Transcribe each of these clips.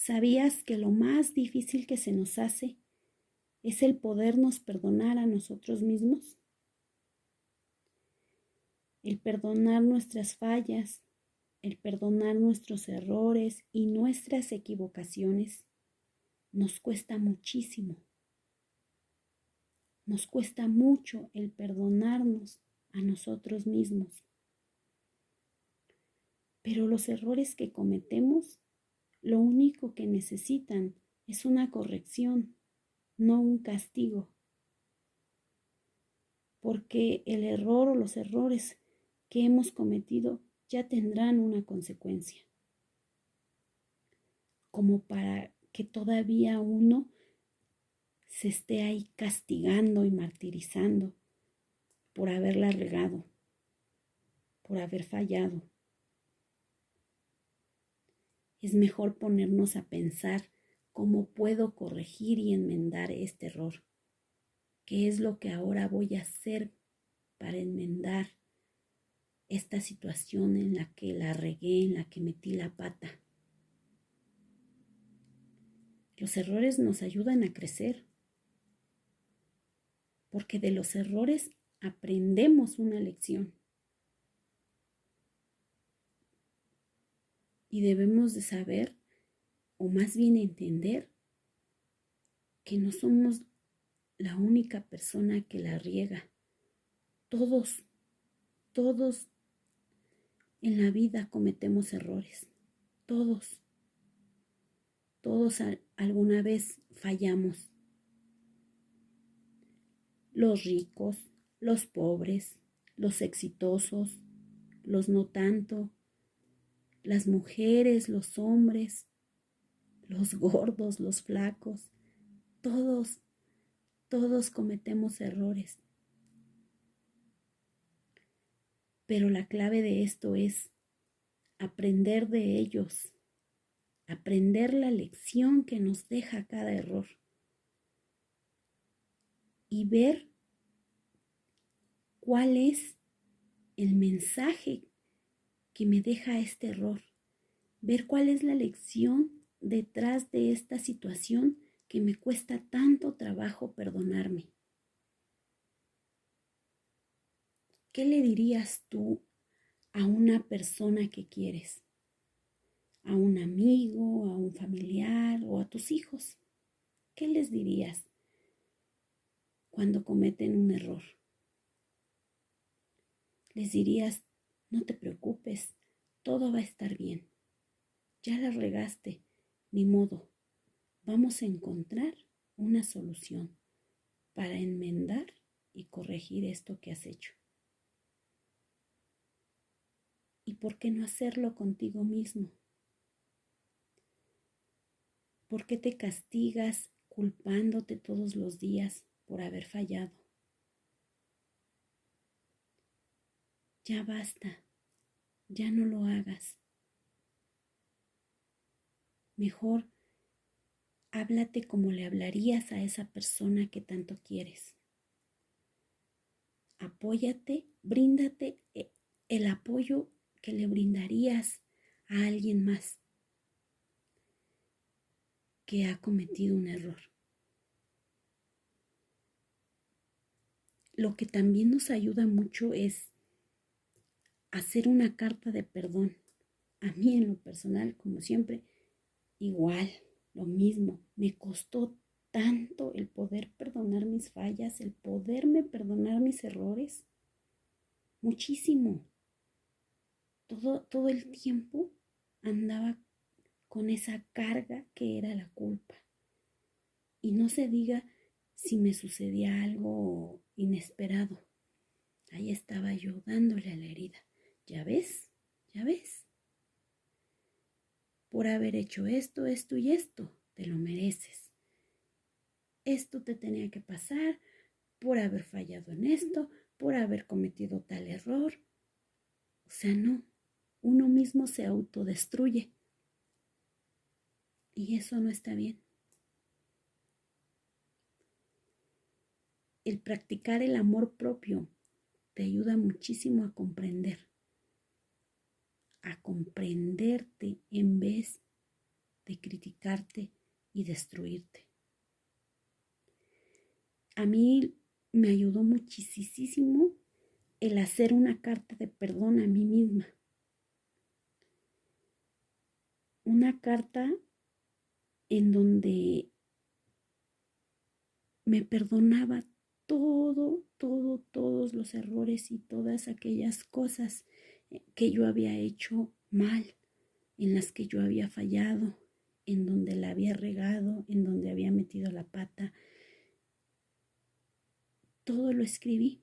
¿Sabías que lo más difícil que se nos hace es el podernos perdonar a nosotros mismos? El perdonar nuestras fallas, el perdonar nuestros errores y nuestras equivocaciones nos cuesta muchísimo. Nos cuesta mucho el perdonarnos a nosotros mismos. Pero los errores que cometemos, lo único que necesitan es una corrección, no un castigo. Porque el error o los errores que hemos cometido ya tendrán una consecuencia. Como para que todavía uno se esté ahí castigando y martirizando por haberla regado, por haber fallado. Es mejor ponernos a pensar cómo puedo corregir y enmendar este error. ¿Qué es lo que ahora voy a hacer para enmendar esta situación en la que la regué, en la que metí la pata? Los errores nos ayudan a crecer, porque de los errores aprendemos una lección. Y debemos de saber, o más bien entender, que no somos la única persona que la riega. Todos en la vida cometemos errores. Todos alguna vez fallamos. Los ricos, los pobres, los exitosos, los no tanto, las mujeres, los hombres, los gordos, los flacos, todos cometemos errores. Pero la clave de esto es aprender de ellos, aprender la lección que nos deja cada error y ver cuál es el mensaje que me deja este error, ver cuál es la lección detrás de esta situación que me cuesta tanto trabajo perdonarme. ¿Qué le dirías tú a una persona que quieres? ¿A un amigo, a un familiar o a tus hijos? ¿Qué les dirías cuando cometen un error? Les dirías, no te preocupes, todo va a estar bien. Ya la regaste, ni modo. Vamos a encontrar una solución para enmendar y corregir esto que has hecho. ¿Y por qué no hacerlo contigo mismo? ¿Por qué te castigas culpándote todos los días por haber fallado? Ya basta, ya no lo hagas. Mejor háblate como le hablarías a esa persona que tanto quieres. Apóyate, bríndate el apoyo que le brindarías a alguien más que ha cometido un error. Lo que también nos ayuda mucho es hacer una carta de perdón. A mí en lo personal, como siempre, igual, lo mismo. Me costó tanto el poder perdonar mis fallas, el poderme perdonar mis errores. Muchísimo. Todo el tiempo andaba con esa carga que era la culpa. Y no se diga si me sucedía algo inesperado. Ahí estaba yo dándole a la herida. ¿Ya ves? ¿Ya ves? Por haber hecho esto, esto y esto, te lo mereces. Esto te tenía que pasar por haber fallado en esto, por haber cometido tal error. O sea, no. Uno mismo se autodestruye. Y eso no está bien. El practicar el amor propio te ayuda muchísimo a comprenderte en vez de criticarte y destruirte. A mí me ayudó muchísimo el hacer una carta de perdón a mí misma. Una carta en donde me perdonaba todos los errores y todas aquellas cosas que yo había hecho mal, en las que yo había fallado, en donde la había regado, en donde había metido la pata. Todo lo escribí.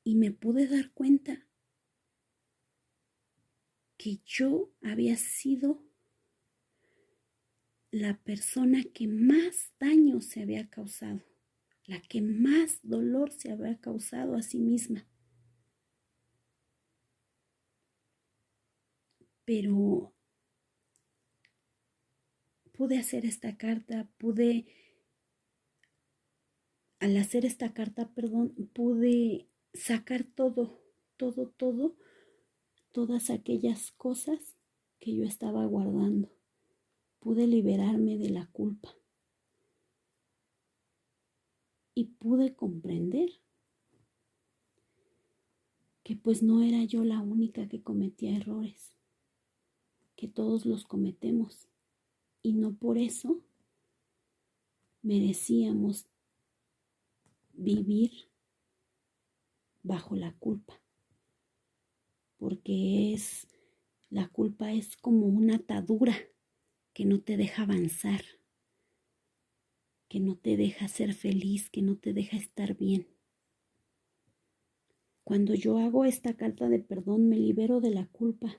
Y me pude dar cuenta que yo había sido la persona que más daño se había causado, la que más dolor se había causado a sí misma. Pero pude hacer esta carta, al hacer esta carta, pude sacar todas aquellas cosas que yo estaba guardando. Pude liberarme de la culpa y pude comprender que pues no era yo la única que cometía errores, que todos los cometemos y no por eso merecíamos vivir bajo la culpa, porque la culpa es como una atadura que no te deja avanzar, que no te deja ser feliz, que no te deja estar bien. Cuando yo hago esta carta de perdón, me libero de la culpa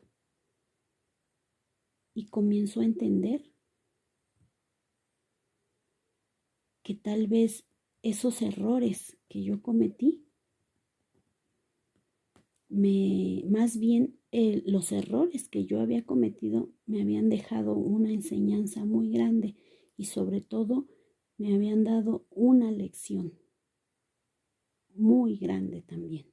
y comienzo a entender que tal vez esos errores que yo cometí, más bien los errores que yo había cometido me habían dejado una enseñanza muy grande y sobre todo me habían dado una lección muy grande también.